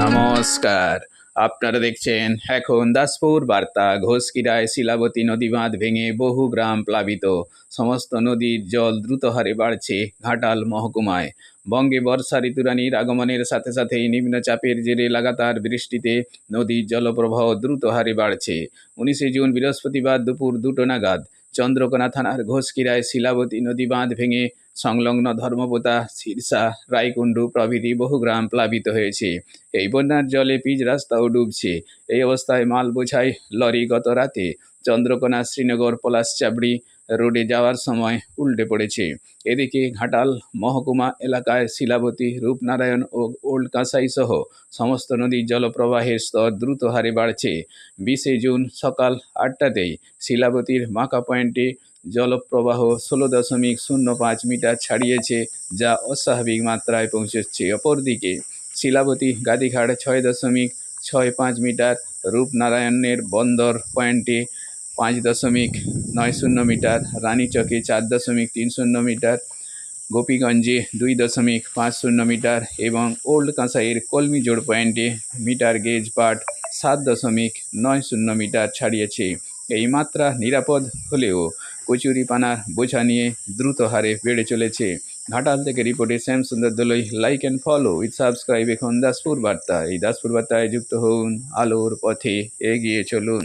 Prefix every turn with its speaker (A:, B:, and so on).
A: নমস্কার। আপনারা দেখছেন এখন দাসপুর বার্তা। ঘোষকিরায় শিলাবতী নদী বাঁধ ভেঙে বহু গ্রাম প্লাবিত, সমস্ত নদীর জল দ্রুত হারে বাড়ছে ঘাটাল মহকুমায়। বঙ্গে বর্ষা ঋতুরানীর আগমনের সাথে সাথেই নিম্নচাপের জেরে লাগাতার বৃষ্টিতে নদীর জলপ্রবাহ দ্রুত হারে বাড়ছে। 19 জুন বৃহস্পতিবার দুপুর 2টো নাগাদ চন্দ্রকোনা থানার ঘোষকিরায় শিলাবতী নদী বাঁধ ভেঙে সংলগ্ন ধর্মপোতা, সিরসা, রায়কুণ্ডু প্রভৃতি বহু গ্রাম প্লাবিত হয়েছে। এই বন্যার জলে পিচ রাস্তাও ডুবছে। এই অবস্থায় মাল বোঝাই লরি গত রাতে চন্দ্রকোনা শ্রীনগর পলাশচাবড়ি রোডে যাওয়ার সময় উল্টে পড়েছে। এদিকে ঘাটাল মহকুমা এলাকায় শিলাবতী, রূপনারায়ণ ও ওল্ড কাঁসাই সহ সমস্ত নদীর জলপ্রবাহের স্তর দ্রুত হারে বাড়ছে। 20 জুন সকাল 8টাতেই শিলাবতীর মাকা পয়েন্টে জলপ্রবাহ 16.05 মিটার ছাড়িয়েছে, যা অস্বাভাবিক মাত্রায় পৌঁছচ্ছে। অপরদিকে শিলাবতী গাদিঘাট 6.65 মিটার, রূপনারায়ণের বন্দর পয়েন্টে 5.90 মিটার, রানীচকে 4.30 মিটার, গোপীগঞ্জে 2.50 মিটার এবং ওল্ড কাঁসাইয়ের কলমিজোড় পয়েন্টে মিটার গেজ পাট 7.90 মিটার ছাড়িয়েছে। এই মাত্রা নিরাপদ হলেও কচুরিপানার বোঝা নিয়ে দ্রুত হারে বেড়ে চলেছে। ঘাটাল থেকে রিপোর্টে Shyam Sundar Dolui. Like and follow with subscribe এখন দাসপুর বার্তা। এই দাসপুর বার্তায় যুক্ত হন, আলোর পথে এগিয়ে চলুন।